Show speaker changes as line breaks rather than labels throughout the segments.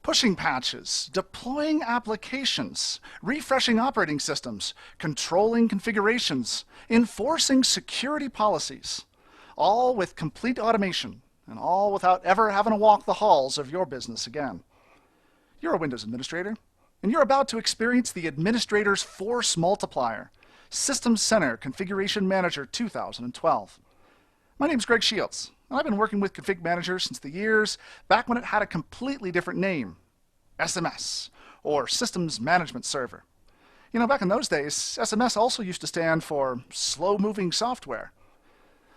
pushing patches, deploying applications, refreshing operating systems, controlling configurations, enforcing security policies, all with complete automation and all without ever having to walk the halls of your business again. You're a Windows administrator, and you're about to experience the administrator's force multiplier, System Center Configuration Manager 2012. My name is Greg Shields, and I've been working with Config Manager since the years back when it had a completely different name, SMS, or Systems Management Server. You know, back in those days, SMS also used to stand for slow-moving software.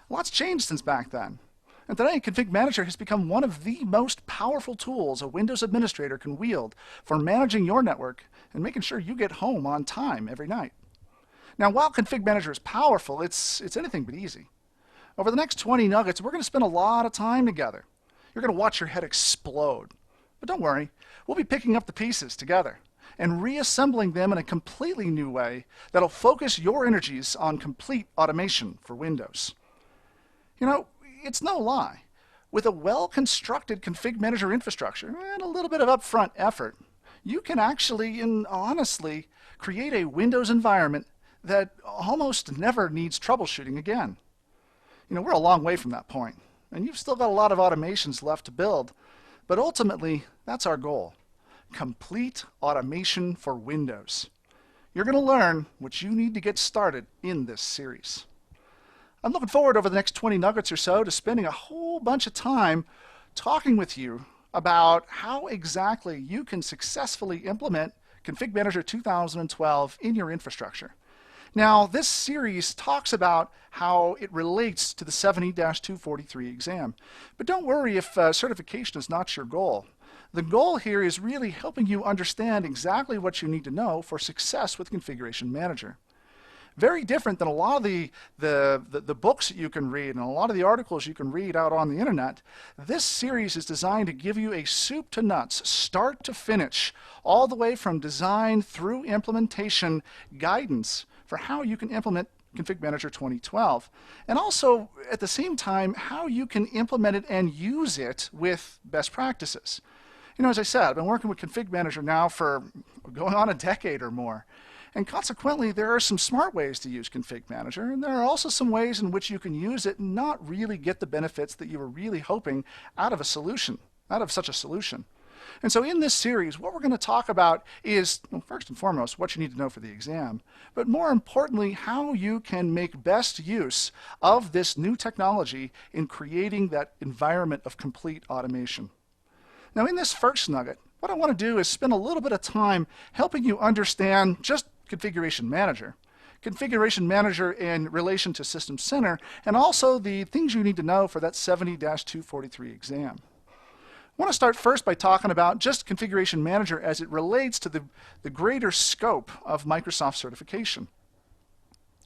Lots changed since back then. And today, Config Manager has become one of the most powerful tools a Windows administrator can wield for managing your network and making sure you get home on time every night. Now, while Config Manager is powerful, it's anything but easy. Over the next 20 nuggets, we're going to spend a lot of time together. You're going to watch your head explode. But don't worry, we'll be picking up the pieces together and reassembling them in a completely new way that'll focus your energies on complete automation for Windows. You know, it's no lie. With a well-constructed Config Manager infrastructure and a little bit of upfront effort, you can actually and honestly create a Windows environment that almost never needs troubleshooting again. You know, we're a long way from that point, and you've still got a lot of automations left to build, but ultimately, that's our goal. Complete automation for Windows. You're going to learn what you need to get started in this series. I'm looking forward over the next 20 nuggets or so to spending a whole bunch of time talking with you about how exactly you can successfully implement Config Manager 2012 in your infrastructure. Now, this series talks about how it relates to the 70-243 exam. But don't worry if certification is not your goal. The goal here is really helping you understand exactly what you need to know for success with Configuration Manager. Very different than a lot of the books that you can read and a lot of the articles you can read out on the internet. This series is designed to give you a soup to nuts, start to finish, all the way from design through implementation guidance for how you can implement Config Manager 2012, and also at the same time how you can implement it and use it with best practices. You know, as I said, I've been working with Config Manager now for going on a decade or more. And consequently, there are some smart ways to use Config Manager, and there are also some ways in which you can use it and not really get the benefits that you were really hoping out of such a solution. And so in this series, what we're going to talk about is, well, first and foremost, what you need to know for the exam, but more importantly, how you can make best use of this new technology in creating that environment of complete automation. Now, in this first nugget, what I want to do is spend a little bit of time helping you understand just Configuration Manager in relation to System Center, and also the things you need to know for that 70-243 exam. I want to start first by talking about just Configuration Manager as it relates to the greater scope of Microsoft certification.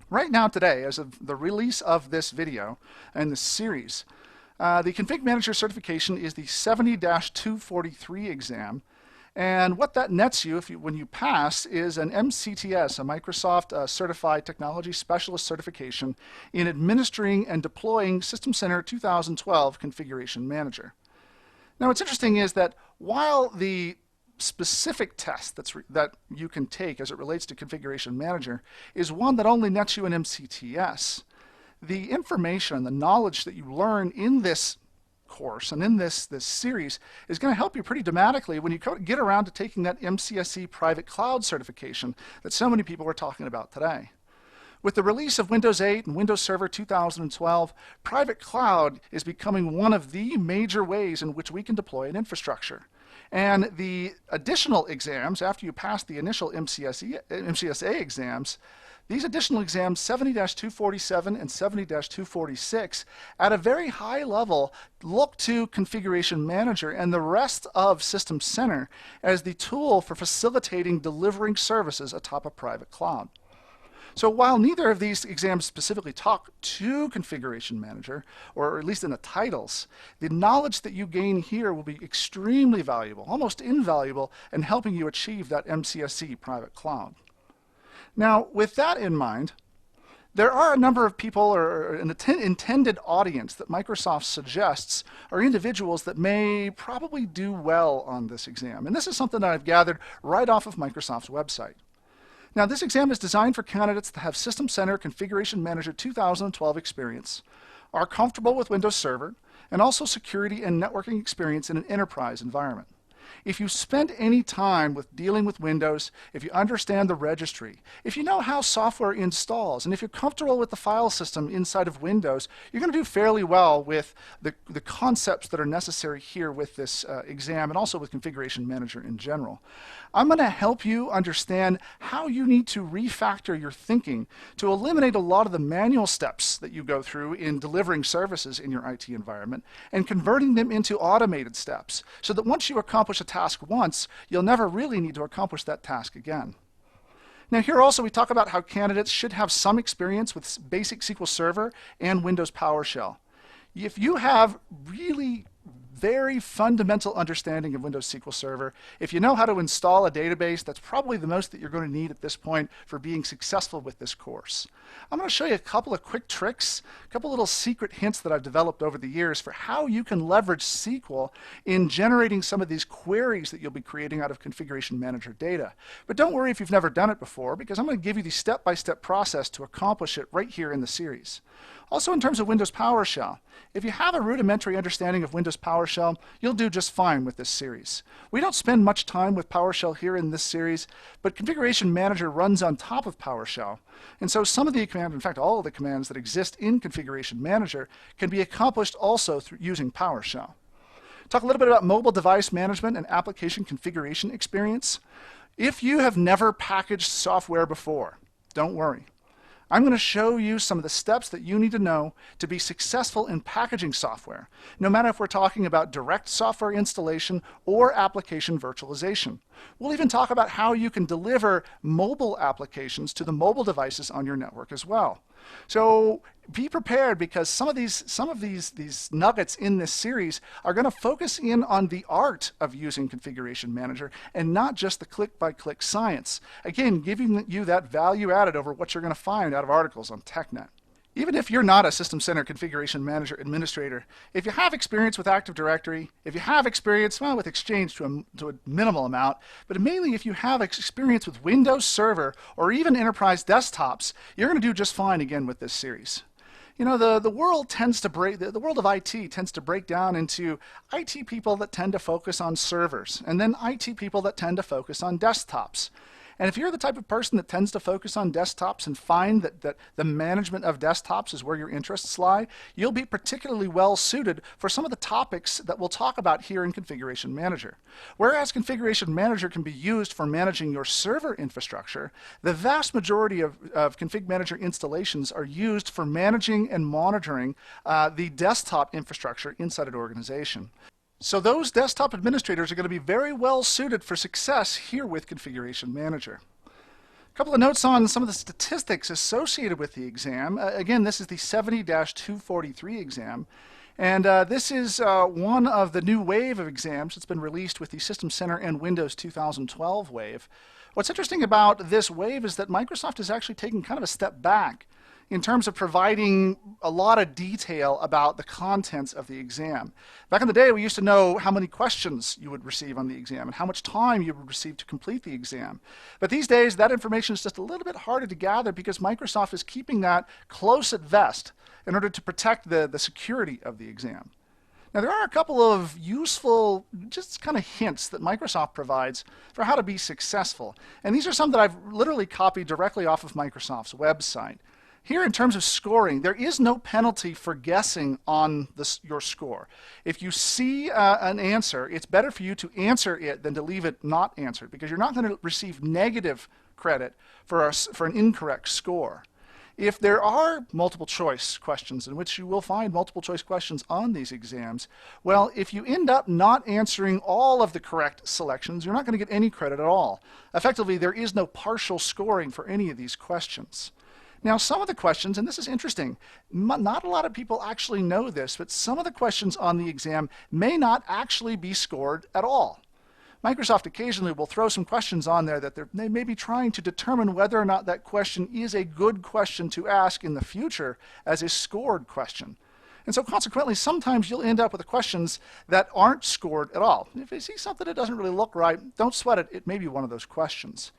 Right now today, as of the release of this video and this series, the Config Manager certification is the 70-243 exam, and what that nets you, when you pass, is an MCTS, a Microsoft Certified Technology Specialist certification in administering and deploying System Center 2012 Configuration Manager. Now, what's interesting is that while the specific test that you can take as it relates to Configuration Manager is one that only nets you an MCTS, the information, the knowledge that you learn in this course and in this series is going to help you pretty dramatically when you get around to taking that MCSE private cloud certification that so many people are talking about today. With the release of Windows 8 and Windows Server 2012, private cloud is becoming one of the major ways in which we can deploy an infrastructure. And the additional exams, after you pass the initial MCSA exams, these additional exams, 70-247 and 70-246, at a very high level, look to Configuration Manager and the rest of System Center as the tool for facilitating delivering services atop a private cloud. So while neither of these exams specifically talk to Configuration Manager, or at least in the titles, the knowledge that you gain here will be extremely valuable, almost invaluable, in helping you achieve that MCSE private cloud. Now, with that in mind, There are a number of people or an intended audience that Microsoft suggests are individuals that may probably do well on this exam. And this is something that I've gathered right off of Microsoft's website. Now, this exam is designed for candidates that have System Center Configuration Manager 2012 experience, are comfortable with Windows Server, and also security and networking experience in an enterprise environment. If you spend any time with dealing with Windows, if you understand the registry, if you know how software installs, and if you're comfortable with the file system inside of Windows, you're going to do fairly well with the concepts that are necessary here with this exam and also with Configuration Manager in general. I'm going to help you understand how you need to refactor your thinking to eliminate a lot of the manual steps that you go through in delivering services in your IT environment and converting them into automated steps so that once you accomplish a task once, you'll never really need to accomplish that task again. Now here also we talk about how candidates should have some experience with basic SQL Server and Windows PowerShell. If you have really very fundamental understanding of Windows SQL Server, if you know how to install a database, that's probably the most that you're going to need at this point for being successful with this course. I'm going to show you a couple of quick tricks, a couple little secret hints that I've developed over the years for how you can leverage SQL in generating some of these queries that you'll be creating out of Configuration Manager data. But don't worry if you've never done it before, because I'm going to give you the step-by-step process to accomplish it right here in the series. Also, in terms of Windows PowerShell, if you have a rudimentary understanding of Windows PowerShell, you'll do just fine with this series. We don't spend much time with PowerShell here in this series, but Configuration Manager runs on top of PowerShell. And so some of the commands, in fact all of the commands that exist in Configuration Manager can be accomplished also through using PowerShell. Talk a little bit about mobile device management and application configuration experience. If you have never packaged software before, don't worry. I'm going to show you some of the steps that you need to know to be successful in packaging software, no matter if we're talking about direct software installation or application virtualization. We'll even talk about how you can deliver mobile applications to the mobile devices on your network as well. So be prepared, because some of these nuggets in this series are going to focus in on the art of using Configuration Manager and not just the click-by-click science. Again, giving you that value added over what you're going to find out of articles on TechNet. Even if you're not a System Center Configuration Manager administrator, if you have experience with Active Directory, if you have experience with Exchange to a minimal amount, but mainly if you have experience with Windows Server or even enterprise desktops, you're going to do just fine again with this series. You know, the world of IT tends to break down into IT people that tend to focus on servers, and then IT people that tend to focus on desktops. And if you're the type of person that tends to focus on desktops and find that the management of desktops is where your interests lie, you'll be particularly well suited for some of the topics that we'll talk about here in Configuration Manager. Whereas Configuration Manager can be used for managing your server infrastructure, the vast majority of Config Manager installations are used for managing and monitoring the desktop infrastructure inside an organization. So those desktop administrators are going to be very well suited for success here with Configuration Manager. A couple of notes on some of the statistics associated with the exam. Again, this is the 70-243 exam. And this is one of the new wave of exams that's been released with the System Center and Windows 2012 wave. What's interesting about this wave is that Microsoft is actually taking kind of a step back in terms of providing a lot of detail about the contents of the exam. Back in the day, we used to know how many questions you would receive on the exam and how much time you would receive to complete the exam. But these days, that information is just a little bit harder to gather because Microsoft is keeping that close at vest in order to protect the security of the exam. Now, there are a couple of useful, just kind of hints that Microsoft provides for how to be successful. And these are some that I've literally copied directly off of Microsoft's website. Here, in terms of scoring, there is no penalty for guessing on your score. If you see an answer, it's better for you to answer it than to leave it not answered, because you're not going to receive negative credit for an incorrect score. If there are multiple choice questions, in which you will find multiple choice questions on these exams, well, if you end up not answering all of the correct selections, you're not going to get any credit at all. Effectively, there is no partial scoring for any of these questions. Now, some of the questions, and this is interesting, not a lot of people actually know this, but some of the questions on the exam may not actually be scored at all. Microsoft occasionally will throw some questions on there that they may be trying to determine whether or not that question is a good question to ask in the future as a scored question. And so consequently, sometimes you'll end up with questions that aren't scored at all. If you see something that doesn't really look right, don't sweat it. It may be one of those questions.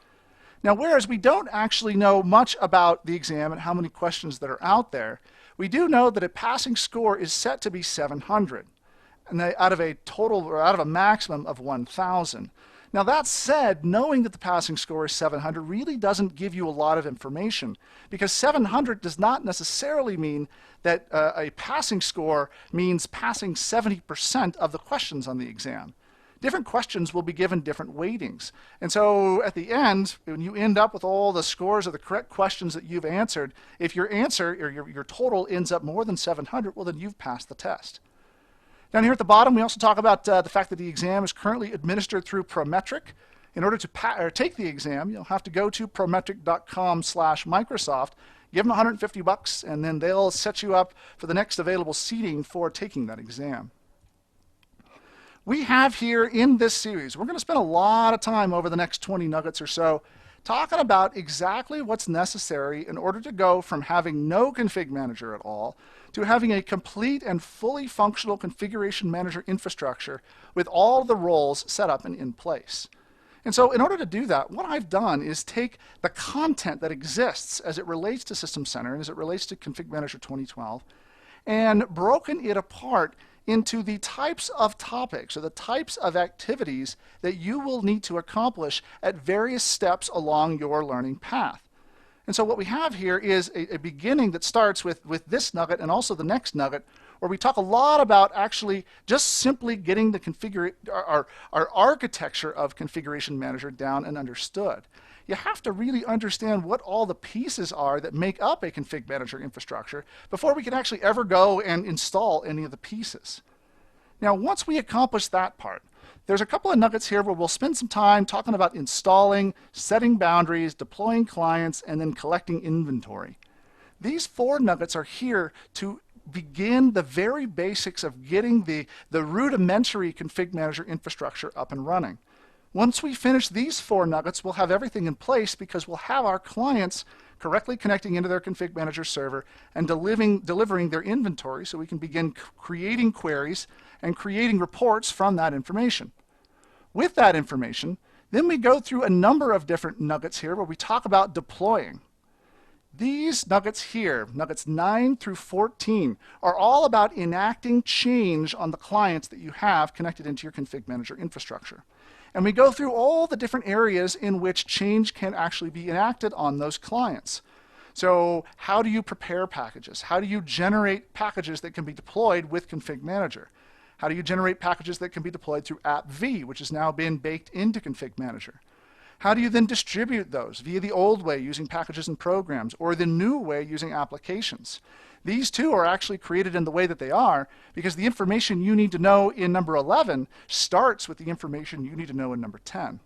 Now, whereas we don't actually know much about the exam and how many questions that are out there, we do know that a passing score is set to be 700, and out of a total or out of a maximum of 1,000. Now that said, knowing that the passing score is 700 really doesn't give you a lot of information, because 700 does not necessarily mean that a passing score means passing 70% of the questions on the exam. Different questions will be given different weightings. And so at the end, when you end up with all the scores of the correct questions that you've answered, if your answer or your total ends up more than 700, well then you've passed the test. Down here at the bottom, we also talk about the fact that the exam is currently administered through Prometric. In order to take the exam, you'll have to go to prometric.com/Microsoft, give them 150 bucks, and then they'll set you up for the next available seating for taking that exam. We have here in this series, we're going to spend a lot of time over the next 20 nuggets or so talking about exactly what's necessary in order to go from having no config manager at all to having a complete and fully functional configuration manager infrastructure with all the roles set up and in place. And so in order to do that, what I've done is take the content that exists as it relates to System Center and as it relates to Config Manager 2012 and broken it apart into the types of topics or the types of activities that you will need to accomplish at various steps along your learning path. And so what we have here is a beginning that starts with this nugget and also the next nugget, where we talk a lot about actually just simply getting the our architecture of Configuration Manager down and understood. You have to really understand what all the pieces are that make up a Config Manager infrastructure before we can actually ever go and install any of the pieces. Now, once we accomplish that part, there's a couple of nuggets here where we'll spend some time talking about installing, setting boundaries, deploying clients, and then collecting inventory. These 4 nuggets are here to begin the very basics of getting the rudimentary Config Manager infrastructure up and running. Once we finish these 4 nuggets, we'll have everything in place because we'll have our clients correctly connecting into their Config Manager server and delivering their inventory so we can begin creating queries and creating reports from that information. With that information, then we go through a number of different nuggets here where we talk about deploying. These nuggets here, nuggets 9 through 14, are all about enacting change on the clients that you have connected into your Config Manager infrastructure. And we go through all the different areas in which change can actually be enacted on those clients. So how do you prepare packages? How do you generate packages that can be deployed with Config Manager? How do you generate packages that can be deployed through app-v, which has now been baked into Config Manager? How do you then distribute those via the old way using packages and programs or the new way using applications? These two are actually created in the way that they are because the information you need to know in number 11 starts with the information you need to know in number 10.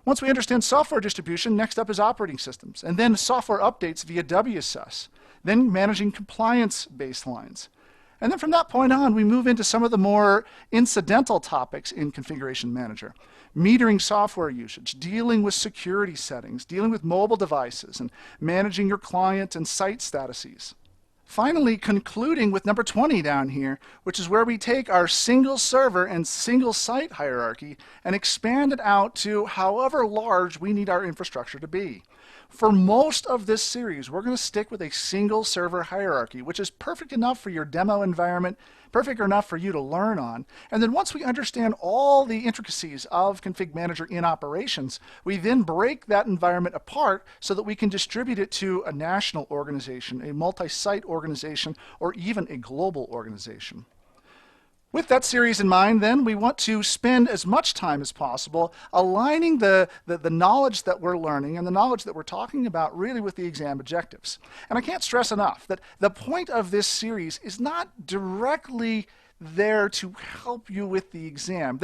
Once we understand software distribution, next up is operating systems, and then software updates via WSUS, then managing compliance baselines. And then from that point on, we move into some of the more incidental topics in Configuration Manager. Metering software usage, dealing with security settings, dealing with mobile devices, and managing your client and site statuses. Finally, concluding with number 20 down here, which is where we take our single server and single site hierarchy and expand it out to however large we need our infrastructure to be. For most of this series, we're going to stick with a single server hierarchy, which is perfect enough for your demo environment, perfect enough for you to learn on. And then once we understand all the intricacies of Config Manager in operations, we then break that environment apart so that we can distribute it to a national organization, a multi-site organization, or even a global organization. With that series in mind, then, we want to spend as much time as possible aligning the knowledge that we're learning and the knowledge that we're talking about really with the exam objectives. And I can't stress enough that the point of this series is not directly there to help you with the exam.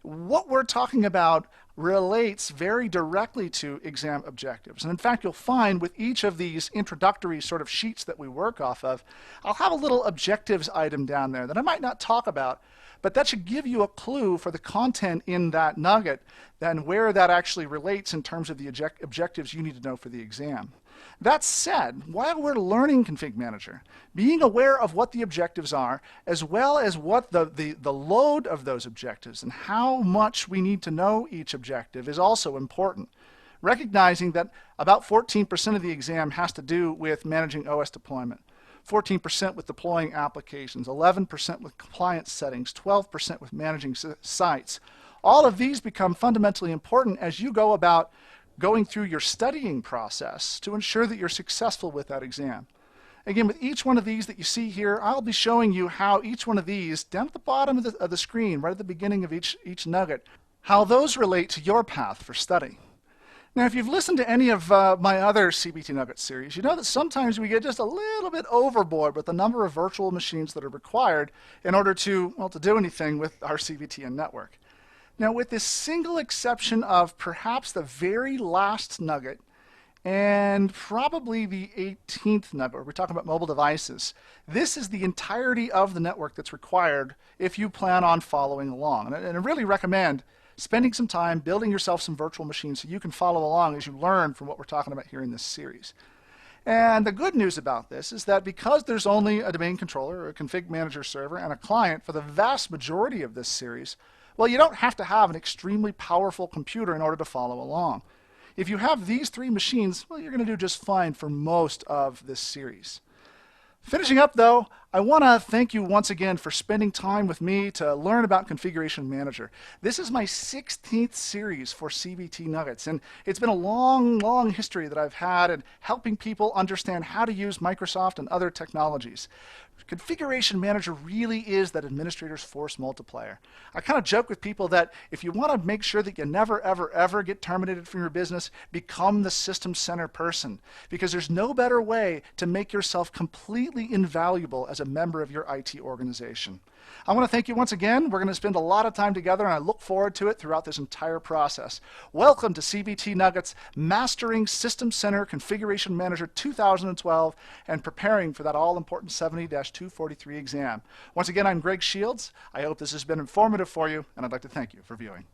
What we're talking about relates very directly to exam objectives. And in fact, you'll find with each of these introductory sort of sheets that we work off of, I'll have a little objectives item down there that I might not talk about, but that should give you a clue for the content in that nugget and where that actually relates in terms of the objectives you need to know for the exam. That said, while we're learning Config Manager, being aware of what the objectives are, as well as what the load of those objectives and how much we need to know each objective is also important. Recognizing that about 14% of the exam has to do with managing OS deployment, 14% with deploying applications, 11% with compliance settings, 12% with managing sites. All of these become fundamentally important as you go about going through your studying process to ensure that you're successful with that exam. Again, with each one of these that you see here, I'll be showing you how each one of these, down at the bottom of the screen, right at the beginning of each nugget, how those relate to your path for study. Now, if you've listened to any of my other CBT Nuggets series, you know that sometimes we get just a little bit overboard with the number of virtual machines that are required in order to, well, to do anything with our CBTN network. Now, with this single exception of perhaps the very last nugget and probably the 18th nugget, where we're talking about mobile devices, this is the entirety of the network that's required if you plan on following along. And I really recommend spending some time building yourself some virtual machines so you can follow along as you learn from what we're talking about here in this series. And the good news about this is that because there's only a domain controller, a config manager server, and a client for the vast majority of this series, well, you don't have to have an extremely powerful computer in order to follow along. If you have these three machines, well, you're going to do just fine for most of this series. Finishing up though, I want to thank you once again for spending time with me to learn about Configuration Manager. This is my 16th series for CBT Nuggets, and it's been a long history that I've had in helping people understand how to use Microsoft and other technologies. Configuration Manager really is that administrator's force multiplier. I kind of joke with people that if you want to make sure that you never ever get terminated from your business, become the System Center person, because there's no better way to make yourself completely invaluable as a member of your IT organization. I want to thank you once again. We're going to spend a lot of time together, and I look forward to it throughout this entire process. Welcome to CBT Nuggets, Mastering System Center Configuration Manager 2012, and preparing for that all-important 70-243 exam. Once again, I'm Greg Shields. I hope this has been informative for you, and I'd like to thank you for viewing.